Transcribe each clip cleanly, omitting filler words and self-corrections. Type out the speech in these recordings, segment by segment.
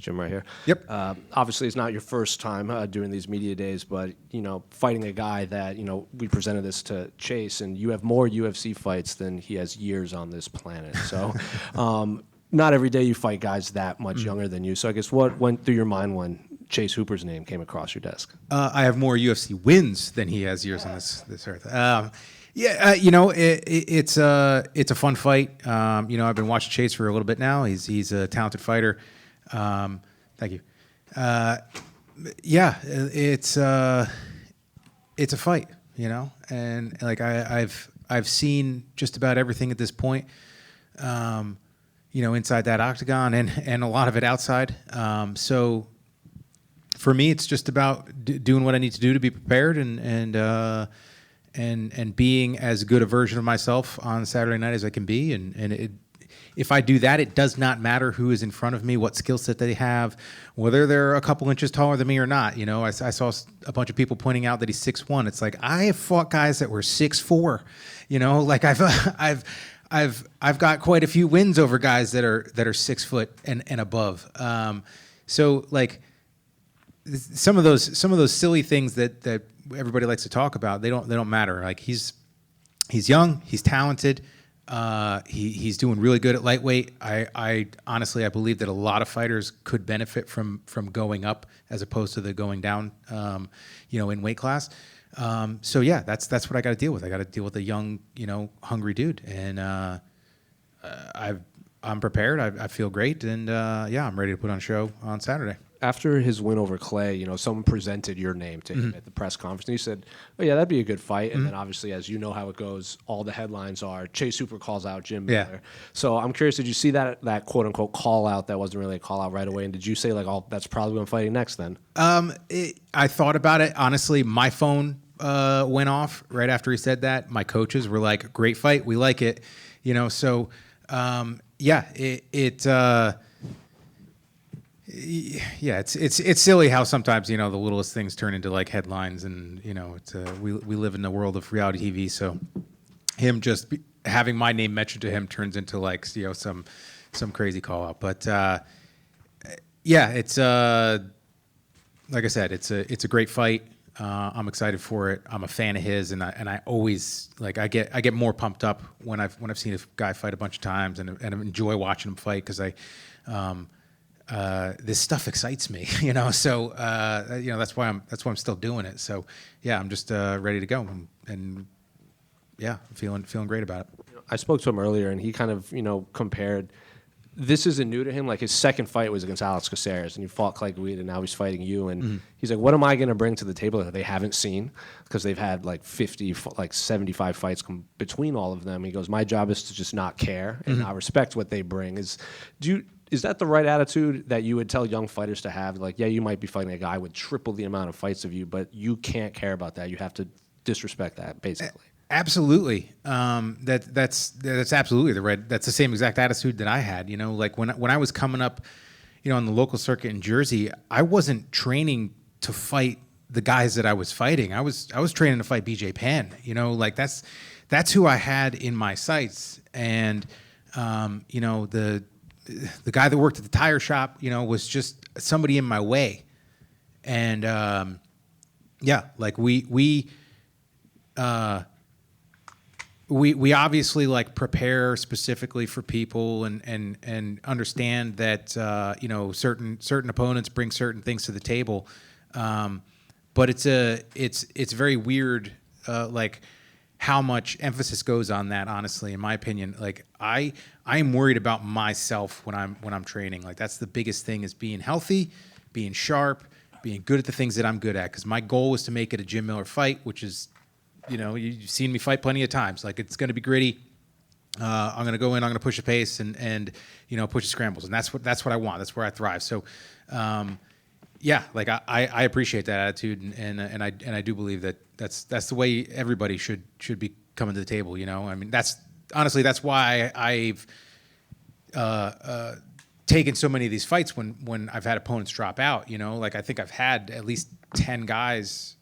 Jim right here. Yep. Obviously, it's not your first time doing these media days, but, fighting a guy that, we presented this to Chase, and you have more UFC fights than he has years on this planet. So not every day you fight guys that much younger than you. So I guess what went through your mind when Chase Hooper's name came across your desk? I have more UFC wins than he has years on this earth. It's a fun fight. I've been watching Chase for a little bit now. He's a talented fighter. Thank you. It's a fight, and like I've seen just about everything at this point. Inside that octagon and a lot of it outside. So for me, it's just about doing what I need to do to be prepared and being as good a version of myself on Saturday night as I can be. If I do that, it does not matter who is in front of me, what skill set they have, whether they're a couple inches taller than me or not. I saw a bunch of people pointing out that he's 6'1". It's like I have fought guys that were 6'4". Like I've got quite a few wins over guys that are 6 foot and above. So like some of those silly things that everybody likes to talk about, they don't matter. Like he's young, he's talented. He's doing really good at lightweight. I honestly believe that a lot of fighters could benefit from going up as opposed to the going down, in weight class. So yeah, that's what I got to deal with. I got to deal with a young, hungry dude, and I'm prepared. I feel great, and I'm ready to put on a show on Saturday. After his win over Clay, someone presented your name to him at the press conference, and he said, "Oh yeah, that'd be a good fight." And then obviously, as you know how it goes, all the headlines are Chase Hooper calls out Jim Miller. Yeah. So I'm curious, did you see that quote unquote call out that wasn't really a call out right away? And did you say like, "Oh, that's probably what I'm fighting next"? Then I thought about it. Honestly, my phone went off right after he said that. My coaches were like, "Great fight, we like it," So it's silly how sometimes the littlest things turn into like headlines, and we live in the world of reality TV. So him just having my name mentioned to him turns into like some crazy call out. But it's like I said, it's a great fight. I'm excited for it. I'm a fan of his, and I always like I get more pumped up when I've seen a guy fight a bunch of times, and I enjoy watching him fight because this stuff excites me, So that's why I'm still doing it. So yeah, I'm just ready to go, and yeah, I'm feeling great about it. I spoke to him earlier, and he kind of compared. This isn't new to him. Like his second fight was against Alex Caceres, and he fought Clay Guida, and now he's fighting you. And he's like, "What am I going to bring to the table that they haven't seen?" Because they've had like 75 fights between all of them. He goes, "My job is to just not care and not respect what they bring." Is that the right attitude that you would tell young fighters to have? Like, yeah, you might be fighting a guy with triple the amount of fights of you, but you can't care about that. You have to disrespect that, basically. Absolutely. That's absolutely the right. That's the same exact attitude that I had. Like when I was coming up, on the local circuit in Jersey, I wasn't training to fight the guys that I was fighting. I was training to fight BJ Penn. Like that's who I had in my sights. And the guy that worked at the tire shop, was just somebody in my way. And like we obviously like prepare specifically for people and understand that certain opponents bring certain things to the table, but it's very weird like how much emphasis goes on that. Honestly, in my opinion, like I am worried about myself when I'm training. Like that's the biggest thing, is being healthy, being sharp, being good at the things that I'm good at. Because my goal was to make it a Jim Miller fight, which is, you've seen me fight plenty of times. Like it's going to be gritty. I'm going to go in. I'm going to push the pace and push the scrambles, and that's what I want. That's where I thrive. So, like I appreciate that attitude, and I do believe that that's the way everybody should be coming to the table. I mean, that's why I've taken so many of these fights when I've had opponents drop out. Like I think I've had at least 10 guys,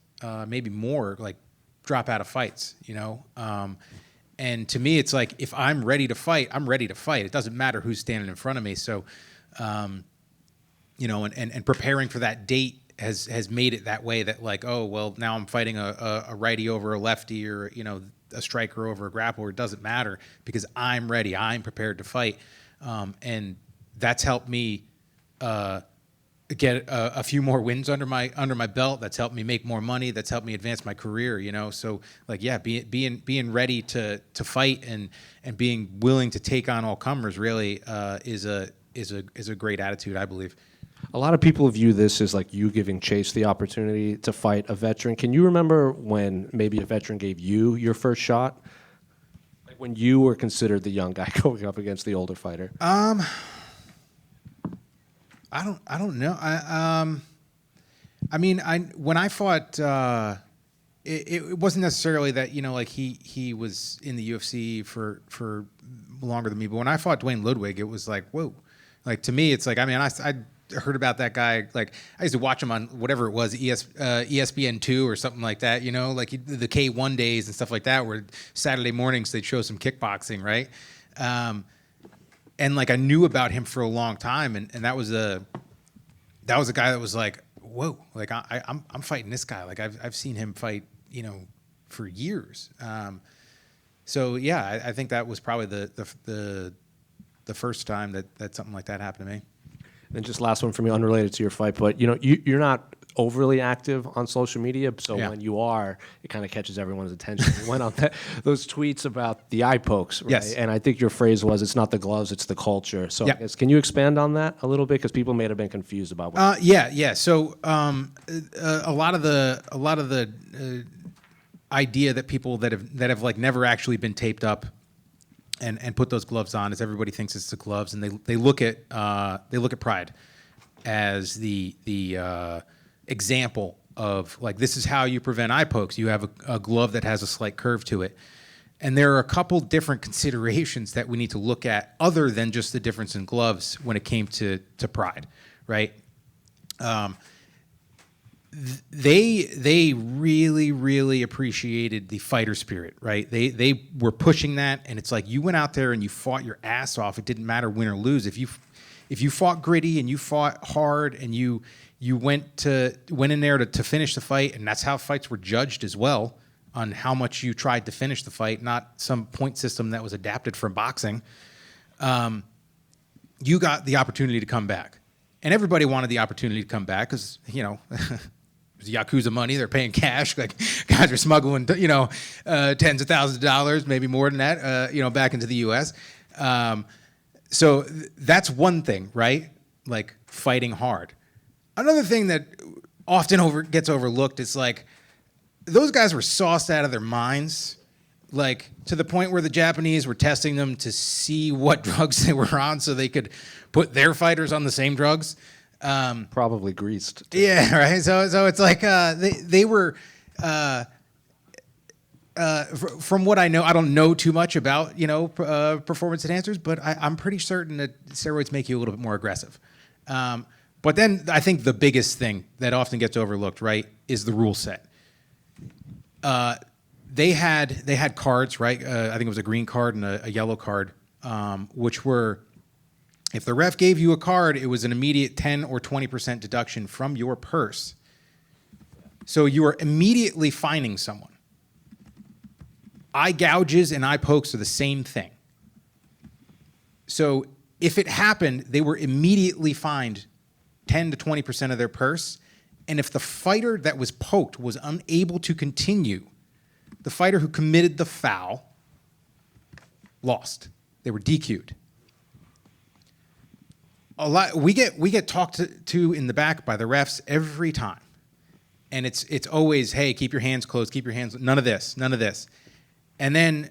maybe more, like drop out of fights, and to me, it's like, if I'm ready to fight, I'm ready to fight. It doesn't matter who's standing in front of me. So, and preparing for that date has made it that way, that like, oh, well, now I'm fighting a righty over a lefty, or, a striker over a grappler. It doesn't matter, because I'm ready. I'm prepared to fight. And that's helped me get a few more wins under my belt. That's helped me make more money. That's helped me advance my career. So like, yeah, being ready to fight and being willing to take on all comers really is a great attitude, I believe. A lot of people view this as like you giving Chase the opportunity to fight a veteran. Can you remember when maybe a veteran gave you your first shot? Like when you were considered the young guy going up against the older fighter? I don't know. When I fought, it wasn't necessarily that, like he was in the UFC for longer than me. But when I fought Dwayne Ludwig, it was like, whoa. Like, to me, it's like, I heard about that guy. Like, I used to watch him on whatever it was, ESPN2 or something like that, like the K1 days and stuff like that, where Saturday mornings they'd show some kickboxing, right? And like, I knew about him for a long time, and that was a guy that was like, whoa, like I'm fighting this guy. Like I've seen him fight, for years. So yeah, I think that was probably the first time that something like that happened to me. And just last one for me, unrelated to your fight, but you're not overly active on social media, so when you are, it kind of catches everyone's attention. You went on those tweets about the eye pokes, right? Yes. And I think your phrase was, "It's not the gloves, it's the culture." So, Yeah. I guess, can you expand on that a little bit, because people may have been confused about what. Yeah. So a lot of the idea that people that have like never actually been taped up and put those gloves on is everybody thinks it's the gloves, and they look at Pride as the example of like, this is how you prevent eye pokes. You have a glove that has a slight curve to it. And there are a couple different considerations that we need to look at other than just the difference in gloves when it came to Pride, right? They really, really appreciated the fighter spirit, right? They were pushing that, and it's like, you went out there and you fought your ass off. It didn't matter win or lose. If you fought gritty and you fought hard and you went in there to finish the fight, and that's how fights were judged as well, on how much you tried to finish the fight, not some point system that was adapted from boxing. You got the opportunity to come back, and everybody wanted the opportunity to come back because it was Yakuza money. They're paying cash. Like, guys are smuggling, tens of thousands of dollars, maybe more than that, back into the U.S. So that's one thing, right? Like, fighting hard. Another thing that often gets overlooked is like, those guys were sauced out of their minds, like to the point where the Japanese were testing them to see what drugs they were on so they could put their fighters on the same drugs. Probably greased, too. Yeah, right. So it's like they were. From what I know, I don't know too much about performance enhancers, but I'm pretty certain that steroids make you a little bit more aggressive. But then I think the biggest thing that often gets overlooked, right, is the rule set. They had cards, right? I think it was a green card and a yellow card, which were, if the ref gave you a card, it was an immediate 10 or 20% deduction from your purse. So you are immediately fining someone. Eye gouges and eye pokes are the same thing. So if it happened, they were immediately fined 10 to 20% of their purse. And if the fighter that was poked was unable to continue, the fighter who committed the foul lost. They were DQ'd. We get talked to in the back by the refs every time. And it's always, hey, keep your hands closed, keep your hands, none of this. And then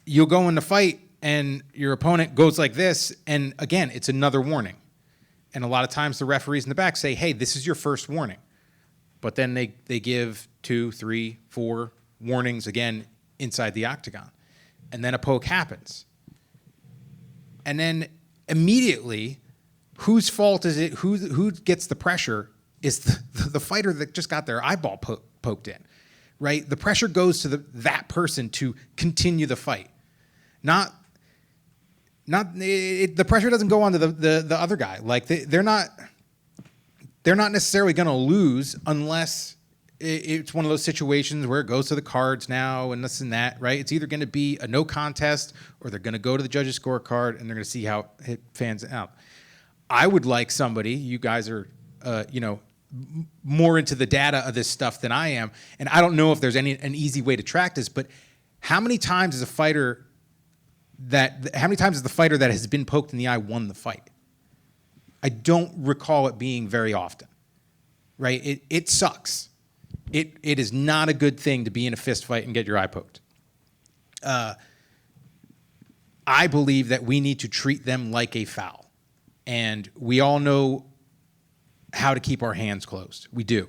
you'll go in the fight and your opponent goes like this, and again, it's another warning. And a lot of times the referees in the back say, hey, this is your first warning. But then they give 2, 3, 4 warnings again inside the octagon. And then a poke happens. And then immediately, whose fault is it? Who gets the pressure is the fighter that just got their eyeball poked in, right? The pressure goes to that person to continue the fight. The pressure doesn't go on to the other guy. Like they're not they're not necessarily going to lose unless it's one of those situations where it goes to the cards now and this and that, right? It's either going to be a no contest or they're going to go to the judges' scorecard and they're going to see how it fans out. I would like somebody, you guys are, more into the data of this stuff than I am, and I don't know if there's an easy way to track this, but how many times is the fighter that has been poked in the eye won the fight? I don't recall it being very often, right? It sucks. It is not a good thing to be in a fist fight and get your eye poked. I believe that we need to treat them like a foul. And we all know how to keep our hands closed. We do.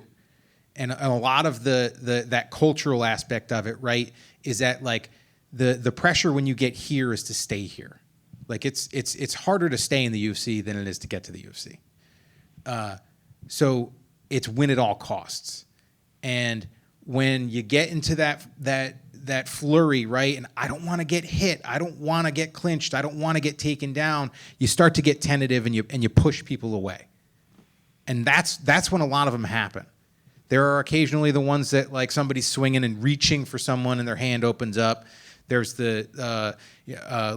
And a lot of that cultural aspect of it, right, is that like the pressure when you get here is to stay here. Like it's harder to stay in the UFC than it is to get to the UFC. So it's win at all costs. And when you get into that flurry, right, and I don't want to get hit, I don't want to get clinched, I don't want to get taken down, you start to get tentative and you push people away. And that's when a lot of them happen. There are occasionally the ones that like somebody's swinging and reaching for someone and their hand opens up. There's the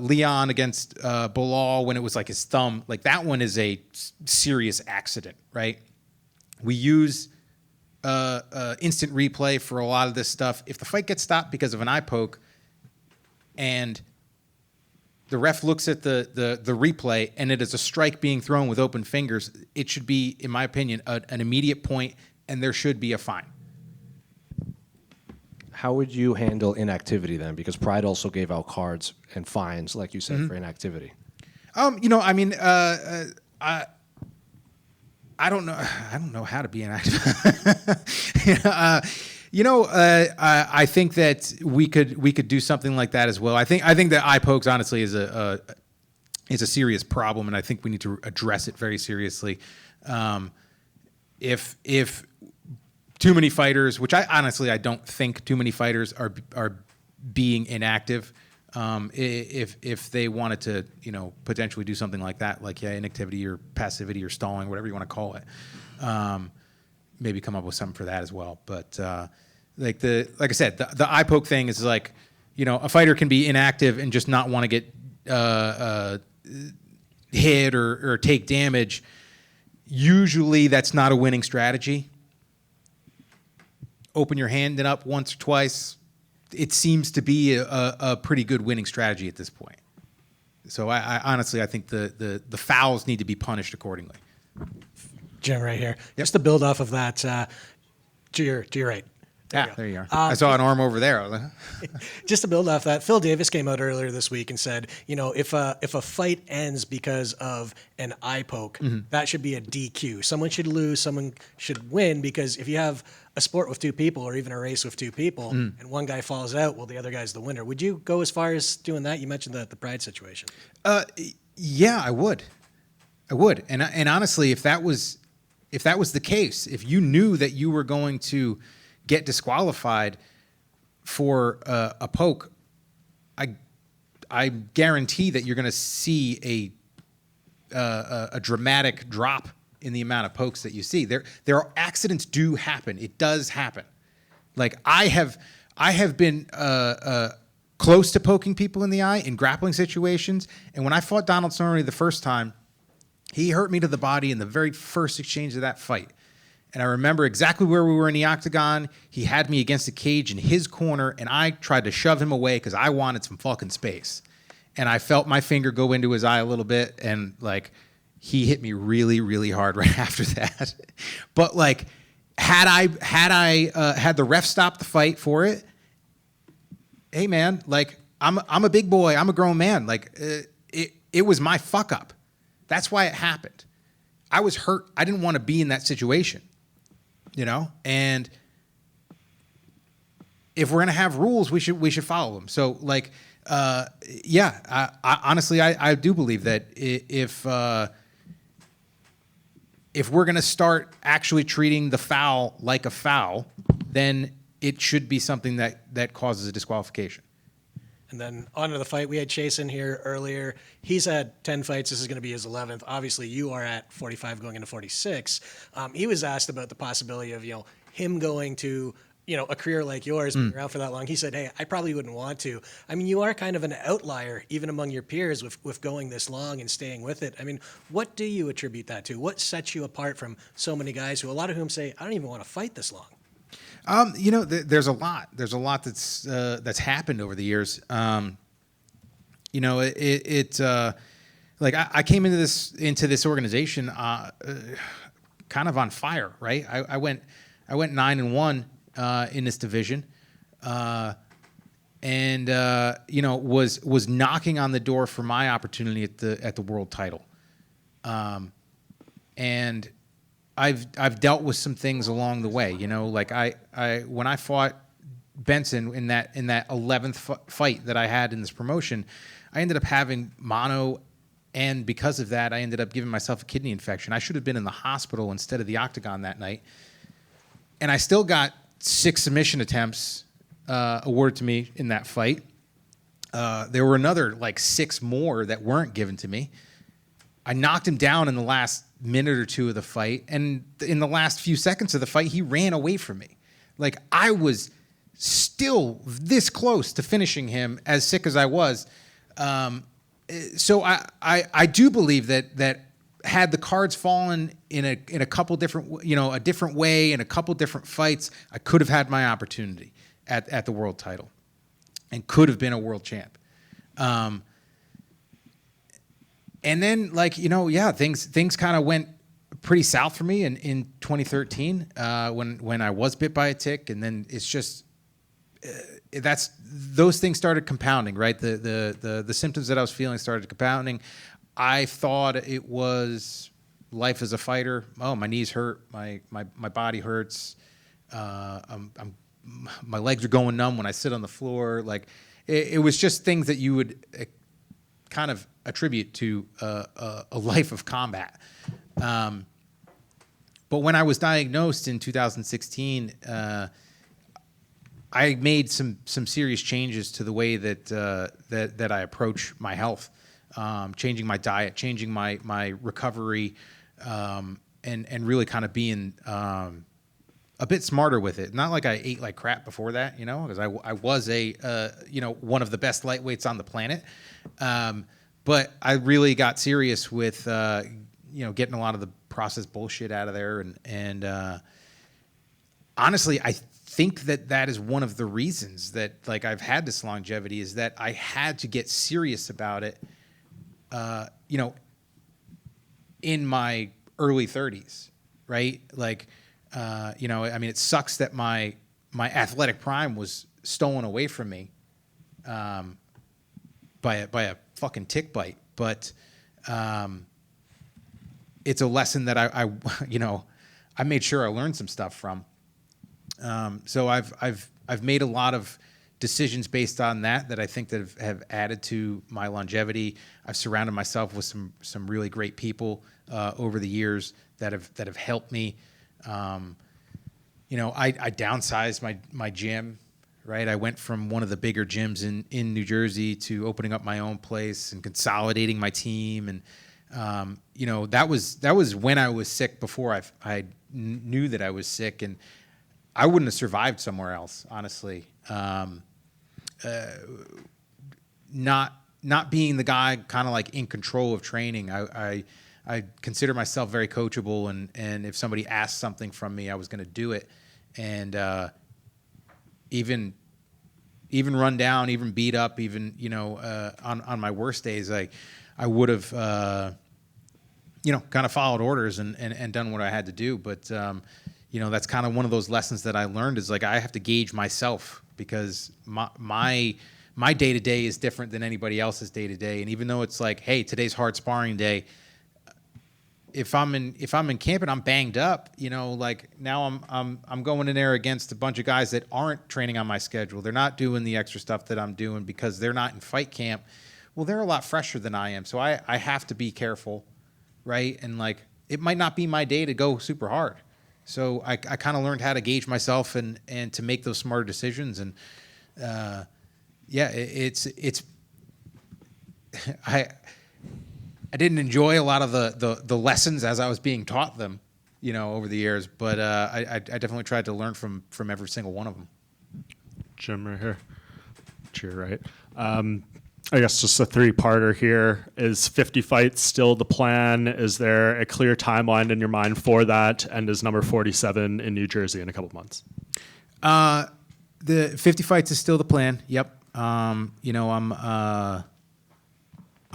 Leon against Bilal when it was like his thumb. Like that one is a serious accident, right? We use instant replay for a lot of this stuff. If the fight gets stopped because of an eye poke and the ref looks at the replay and it is a strike being thrown with open fingers, it should be, in my opinion, an immediate point, and there should be a fine. How would you handle inactivity then? Because Pride also gave out cards and fines, like you said, for inactivity. I don't know how to be inactive. I think that we could do something like that as well. I think that eye pokes honestly is a serious problem, and I think we need to address it very seriously. If too many fighters, which I don't think too many fighters are being inactive. If they wanted to, potentially do something like that, like inactivity or passivity or stalling, whatever you want to call it, maybe come up with something for that as well. But like I said, the eye poke thing is like, a fighter can be inactive and just not want to get hit or take damage. Usually, that's not a winning strategy. Open your hand up once or twice. It seems to be a pretty good winning strategy at this point. So I honestly, I think the fouls need to be punished accordingly. Jim, right here. Yep. Just to build off of that, to your right. There you are. I saw an arm over there. Just to build off that, Phil Davis came out earlier this week and said, if a fight ends because of an eye poke, that should be a DQ. Someone should lose, someone should win, because if you have a sport with two people or even a race with two people and one guy falls out, well, the other guy's the winner. Would you go as far as doing that? You mentioned the Pride situation. Yeah, I would. And honestly, if that was the case, if you knew that you were going to get disqualified for a poke, I guarantee that you're going to see a dramatic drop in the amount of pokes that you see. There are accidents do happen. It does happen. Like I have been close to poking people in the eye in grappling situations, and when I fought Donald Cerrone the first time, he hurt me to the body in the very first exchange of that fight. And I remember exactly where we were in the octagon. He had me against the cage in his corner, and I tried to shove him away because I wanted some fucking space. And I felt my finger go into his eye a little bit, and like he hit me really, really hard right after that. But like, had I had the ref stop the fight for it, hey man, like I'm a big boy, I'm a grown man. Like it was my fuck up. That's why it happened. I was hurt. I didn't want to be in that situation. And if we're gonna have rules, we should follow them. So, like, I honestly, I do believe that if we're gonna start actually treating the foul like a foul, then it should be something that causes a disqualification. And then on to the fight. We had Chase in here earlier. He's had 10 fights. This is going to be his 11th. Obviously, you are at 45 going into 46. He was asked about the possibility of, him going to, a career like yours, being around for that long. He said, hey, I probably wouldn't want to. I mean, you are kind of an outlier, even among your peers, with going this long and staying with it. I mean, what do you attribute that to? What sets you apart from so many guys who, a lot of whom say, I don't even want to fight this long? There's a lot. There's a lot that's happened over the years. Like I came into this organization kind of on fire, right? I went 9-1 in this division, and was knocking on the door for my opportunity at the world title, and I've dealt with some things along the way, like when I fought Benson in that 11th fight that I had in this promotion, I ended up having mono, and because of that, I ended up giving myself a kidney infection. I should have been in the hospital instead of the octagon that night, and I still got 6 submission attempts awarded to me in that fight. There were another 6 more that weren't given to me. I knocked him down in the last minute or two of the fight, and in the last few seconds of the fight, he ran away from me. Like, I was still this close to finishing him, as sick as I was. So I do believe that had the cards fallen in a couple different, a different way, in a couple different fights, I could have had my opportunity at the world title and could have been a world champ. And then, things kind of went pretty south for me in 2013 when I was bit by a tick, and then it's just those things started compounding, right? The symptoms that I was feeling started compounding. I thought it was life as a fighter. Oh, my knees hurt, my body hurts. My legs are going numb when I sit on the floor. Like it was just things that you would kind of attribute to a life of combat. But when I was diagnosed in 2016, I made some serious changes to the way that I approach my health, changing my diet, changing my recovery, and really kind of being a bit smarter with it. Not like I ate like crap before that, because I was one of the best lightweights on the planet. But I really got serious with, getting a lot of the processed bullshit out of there. And honestly, I think that is one of the reasons that I've had this longevity, is that I had to get serious about it, in my early 30s, right? It sucks that my athletic prime was stolen away from me by a fucking tick bite, but it's a lesson that I made sure I learned some stuff from. So I've made a lot of decisions based on that I think that have added to my longevity. I've surrounded myself with some really great people over the years that have helped me. I downsized my gym, right? I went from one of the bigger gyms in New Jersey to opening up my own place and consolidating my team. And, that was when I was sick, before I knew that I was sick, and I wouldn't have survived somewhere else, honestly. Not being the guy kind of in control of training. I consider myself very coachable, and if somebody asked something from me, I was going to do it. And even run down, even beat up, even on my worst days, I would have kind of followed orders and done what I had to do. But that's kind of one of those lessons that I learned, is I have to gauge myself, because my day-to-day is different than anybody else's day-to-day. And even though it's hey, today's hard sparring day, if I'm in camp and I'm banged up, now I'm going in there against a bunch of guys that aren't training on my schedule. They're not doing the extra stuff that I'm doing because they're not in fight camp. Well, they're a lot fresher than I am, so I have to be careful, right? And it might not be my day to go super hard. So I kind of learned how to gauge myself and to make those smarter decisions. And yeah, it's I didn't enjoy a lot of the lessons as I was being taught them, over the years, but I definitely tried to learn from every single one of them. Jim right here. To your right. I guess just a three-parter here. Is 50 fights still the plan? Is there a clear timeline in your mind for that? And is number 47 in New Jersey in a couple of months? The 50 fights is still the plan. Yep. I'm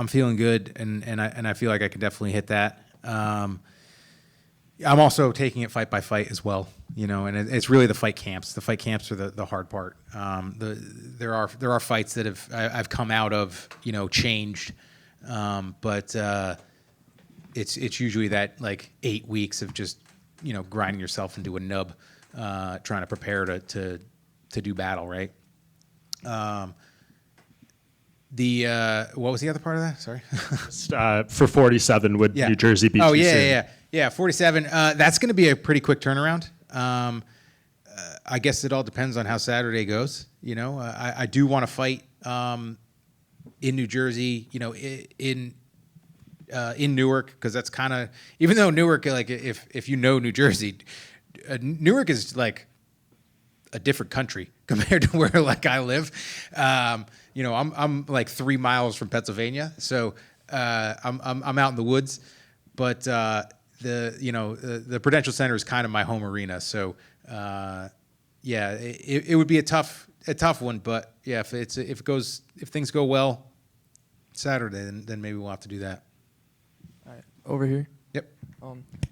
feeling good, and I feel like I can definitely hit that. I'm also taking it fight by fight as well, and it's really the fight camps. The fight camps are the hard part. There are fights that I've come out of, changed, but it's usually that like 8 weeks of just grinding yourself into a nub, trying to prepare to do battle, right? What was the other part of that? Sorry. For 47, would New Jersey be too soon? Yeah, 47. That's going to be a pretty quick turnaround. I guess it all depends on how Saturday goes. I do want to fight in New Jersey. In Newark, because that's kind of, even though Newark, like if New Jersey, Newark is like a different country compared to where like I live. I'm like 3 miles from Pennsylvania, so I'm out in the woods, but the Prudential Center is kind of my home arena. So it would be a tough one, but yeah, if things go well Saturday, then maybe we'll have to do that. All right, over here. Yep.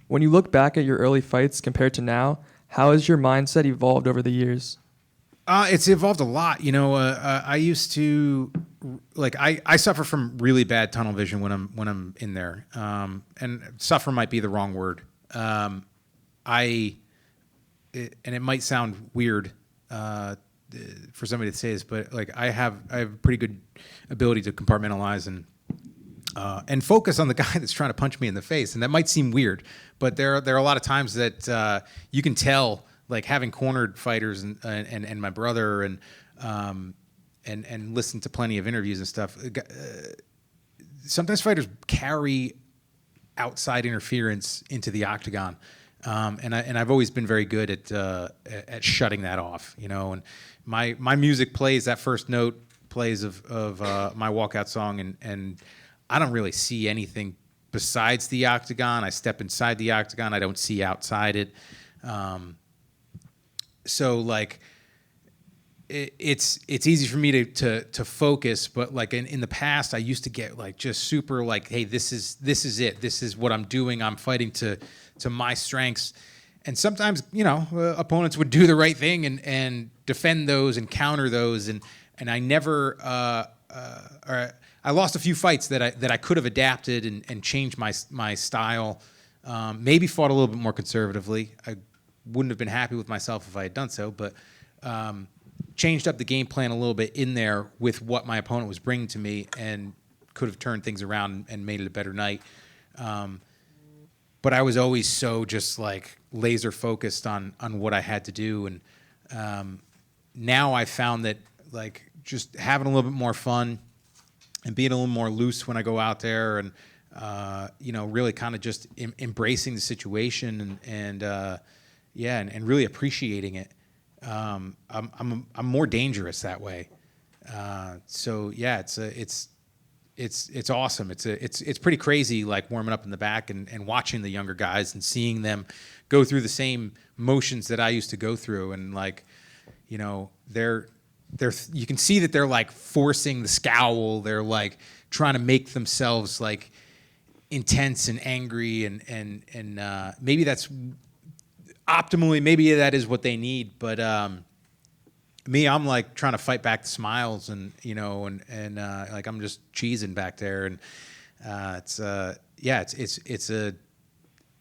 When you look back at your early fights compared to now, how has your mindset evolved over the years? It's evolved a lot. I used to I suffer from really bad tunnel vision when I'm in there. And suffer might be the wrong word. And it might sound weird for somebody to say this, but like I have a pretty good ability to compartmentalize and focus on the guy that's trying to punch me in the face. And that might seem weird, but there are a lot of times that you can tell, like having cornered fighters and my brother and listened to plenty of interviews and stuff. Sometimes fighters carry outside interference into the octagon, and I've always been very good at shutting that off. And my music plays, that first note plays of my walkout song, and I don't really see anything besides the octagon. I step inside the octagon. I don't see outside it. So like it's easy for me to focus, but like in the past I used to get like just super like, hey, this is it. This is what I'm doing. I'm fighting to my strengths. And sometimes, opponents would do the right thing and defend those and counter those, and I never I lost a few fights that I could have adapted and changed my style. Maybe fought a little bit more conservatively. I wouldn't have been happy with myself if I had done so, but changed up the game plan a little bit in there with what my opponent was bringing to me, and could have turned things around and made it a better night. But I was always so just like laser focused on what I had to do, and now I found that like just having a little bit more fun and being a little more loose when I go out there, and really kind of just embracing the situation and really appreciating it. I'm more dangerous that way. So yeah, it's awesome. It's pretty crazy, like warming up in the back and watching the younger guys and seeing them go through the same motions that I used to go through, and like, they're you can see that they're like forcing the scowl. They're like trying to make themselves like intense and angry, and maybe that's optimally, maybe that is what they need, but me, I'm like trying to fight back the smiles, and like I'm just cheesing back there, and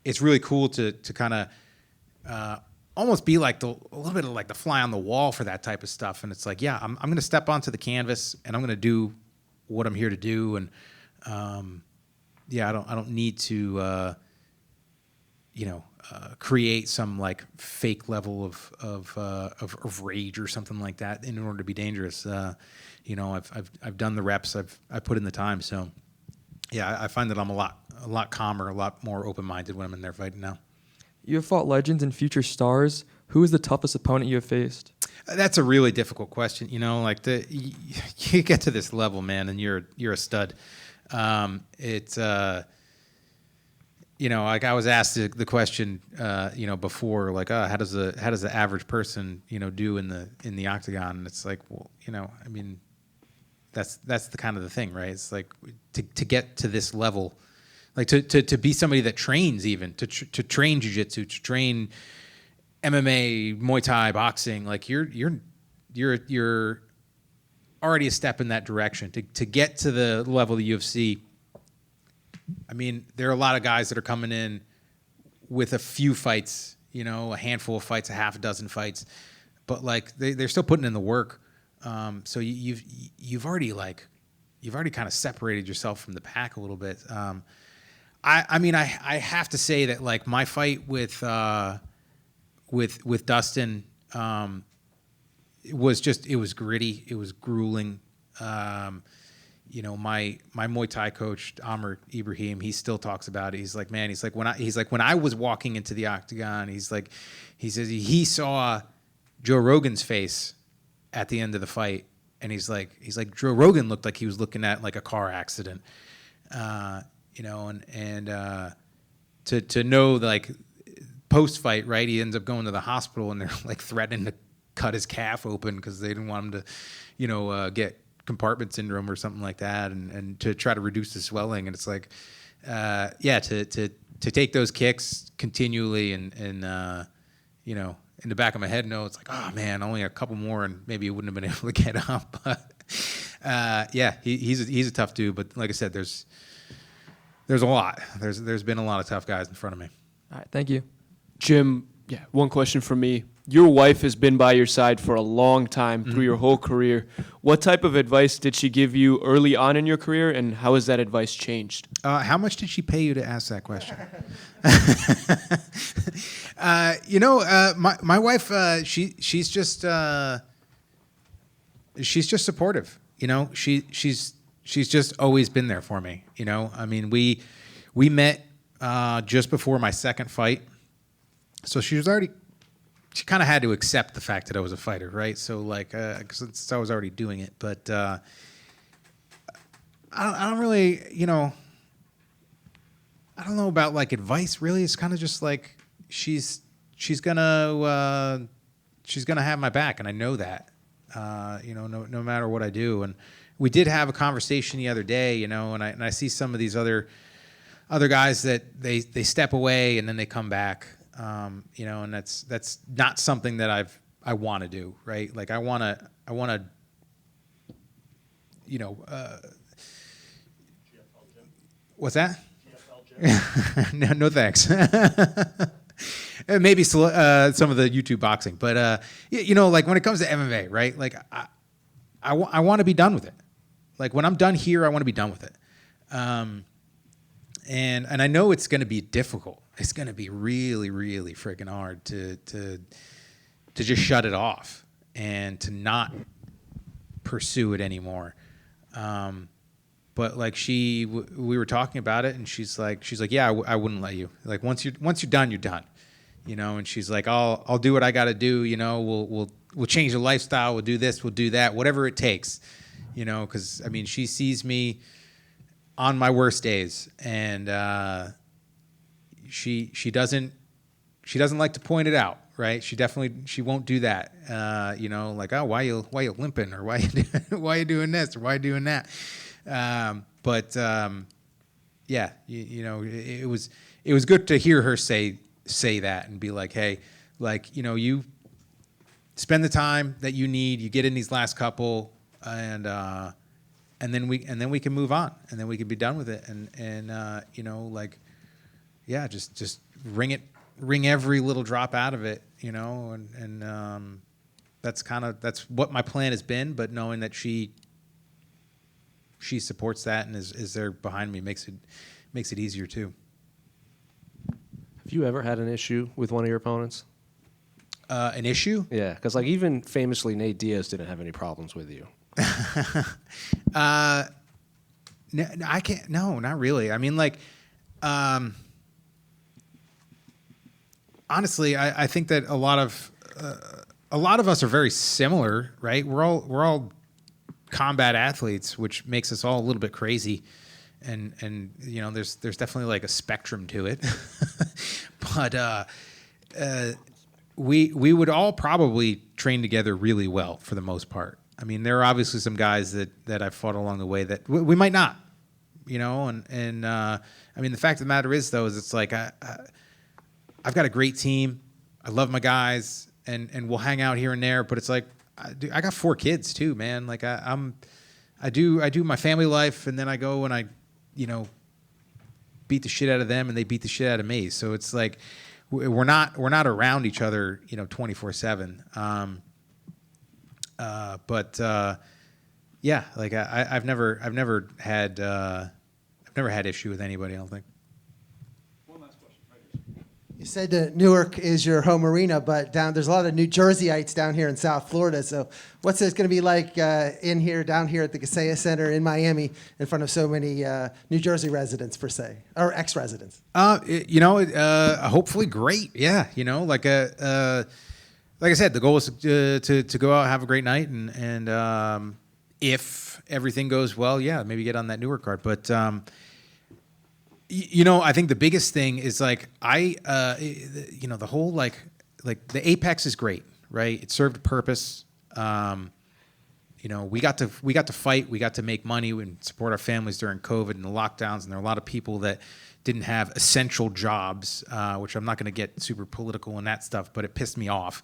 it's really cool to kind of almost be like a little bit of like the fly on the wall for that type of stuff, and it's like, yeah, I'm going to step onto the canvas and I'm going to do what I'm here to do, and I don't need to create some like fake level of rage or something like that in order to be dangerous. I've done the reps, I've put in the time. So yeah, I find that I'm a lot calmer, a lot more open-minded when I'm in there fighting now. You have fought legends and future stars. Who is the toughest opponent you have faced? That's a really difficult question. Like you get to this level, man, and you're a stud. Like I was asked the question, before, like, how does the average person, do in the octagon? And it's like, well, I mean, that's the kind of the thing, right? It's like to get to this level, like to be somebody that trains, even to train jiu-jitsu, to train MMA, Muay Thai, boxing, like you're already a step in that direction. To get to the level of the UFC, I mean, there are a lot of guys that are coming in with a few fights, a handful of fights, a half a dozen fights, but like they're still putting in the work. So you've already kind of separated yourself from the pack a little bit. I have to say that like my fight with Dustin, it was gritty. It was grueling. My Muay Thai coach, Amr Ibrahim, he still talks about it. He's like, man, when I was walking into the octagon, he says he saw Joe Rogan's face at the end of the fight. And he's like, Joe Rogan looked like he was looking at like a car accident, to know like post fight, right? He ends up going to the hospital and they're like threatening to cut his calf open because they didn't want him to, get compartment syndrome or something like that, and to try to reduce the swelling. And it's like, to take those kicks continually and in the back of my head, it's like, oh man, only a couple more and maybe he wouldn't have been able to get up. But he's a tough dude. But like I said, there's a lot. There's been a lot of tough guys in front of me. All right, thank you. Jim, one question from me. Your wife has been by your side for a long time through your whole career. What type of advice did she give you early on in your career, and how has that advice changed? How much did she pay you to ask that question? My wife, she's just supportive. She's just always been there for me. I mean, we met just before my second fight, so she kind of had to accept the fact that I was a fighter, right? So like, because I was already doing it, but I don't really, I don't know about like advice. Really, it's kind of just like she's gonna have my back, and I know that, no matter what I do. And we did have a conversation the other day, and I see some of these other guys that they step away and then they come back. And that's not something that I want to do, right? Like I want to, what's that? No, thanks. Maybe some of the YouTube boxing, but like when it comes to MMA, right? Like I want to be done with it. Like when I'm done here, I want to be done with it. And I know it's going to be difficult. It's going to be really, really freaking hard to just shut it off and to not pursue it anymore. But like we were talking about it, and she's like, yeah, I wouldn't let you. Like once you're done, you're done. And she's like, I'll do what I got to do. We'll change the lifestyle. We'll do this. We'll do that. Whatever it takes. Because I mean, she sees me on my worst days, and she doesn't like to point it out, right? She won't do that. Like, oh, why you limping, or why you doing this, or why you doing that? It was good to hear her say that and be like, hey, like, you spend the time that you need, you get in these last couple, and then we can move on, and then we can be done with it, and just wring every little drop out of it, and that's what my plan has been. But knowing that she supports that and is there behind me makes it easier too. Have you ever had an issue with one of your opponents? An issue? Yeah, because like even famously, Nate Diaz didn't have any problems with you. I can't. No, not really. I mean, like, honestly, I think that a lot of us are very similar, right? We're all combat athletes, which makes us all a little bit crazy, and you know, there's definitely like a spectrum to it, but we would all probably train together really well for the most part. I mean, there are obviously some guys that I've fought along the way that we might not, you know, and I mean, the fact of the matter is, though, is it's like I've got a great team. I love my guys, and we'll hang out here and there. But it's like I got 4 kids too, man. Like I do my family life, and then I go and I, you know, beat the shit out of them, and they beat the shit out of me. So it's like we're not around each other, you know, 24/7. But yeah, like I've never had issue with anybody, I don't think. You said that Newark is your home arena, but there's a lot of New Jerseyites down here in South Florida. So what's it going to be like down here at the Kaseya Center in Miami in front of so many New Jersey residents, per se, or ex-residents? You know, hopefully great. Yeah, you know, like I said, the goal is to go out and have a great night, and if everything goes well, yeah, maybe get on that Newark card. But you know, I think the biggest thing is like you know, the whole like the Apex is great, right? It served a purpose. You know, we got to fight, we got to make money and support our families during COVID and the lockdowns, and there are a lot of people that didn't have essential jobs, which I'm not going to get super political and that stuff, but it pissed me off.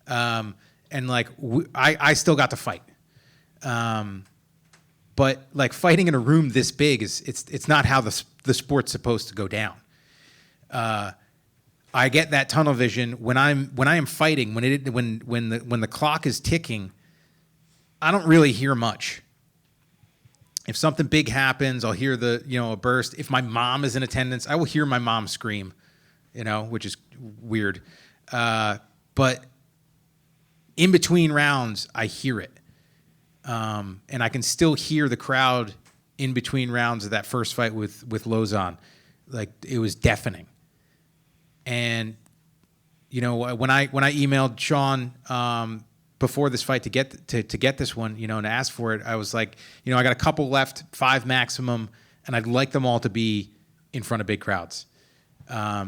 And like I still got to fight. But like fighting in a room this big it's not how the sport's supposed to go down. I get that tunnel vision when I am fighting, when the clock is ticking. I don't really hear much. If something big happens, I'll hear a burst. If my mom is in attendance, I will hear my mom scream, you know, which is weird. But in between rounds, I hear it. And I can still hear the crowd in between rounds of that first fight with Lozon. Like, it was deafening. And, you know, when I emailed Sean before this fight to get this one, you know, and ask for it, I was like, you know, I got a couple left, 5 maximum, and I'd like them all to be in front of big crowds. Yeah,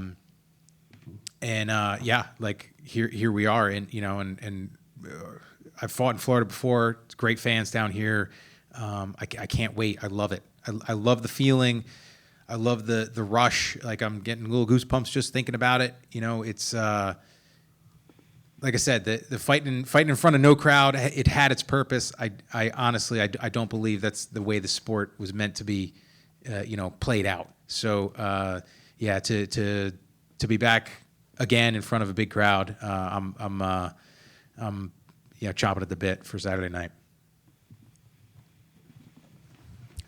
like here we are, and you know, and I've fought in Florida before. It's great fans down here. I can't wait. I love it. I love the feeling. I love the rush. Like, I'm getting little goosebumps just thinking about it. You know, it's like I said, the fighting in front of no crowd, it had its purpose. I honestly don't believe that's the way the sport was meant to be, you know, played out. So yeah, to be back again in front of a big crowd, I'm you know, chopping at the bit for Saturday night.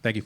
Thank you.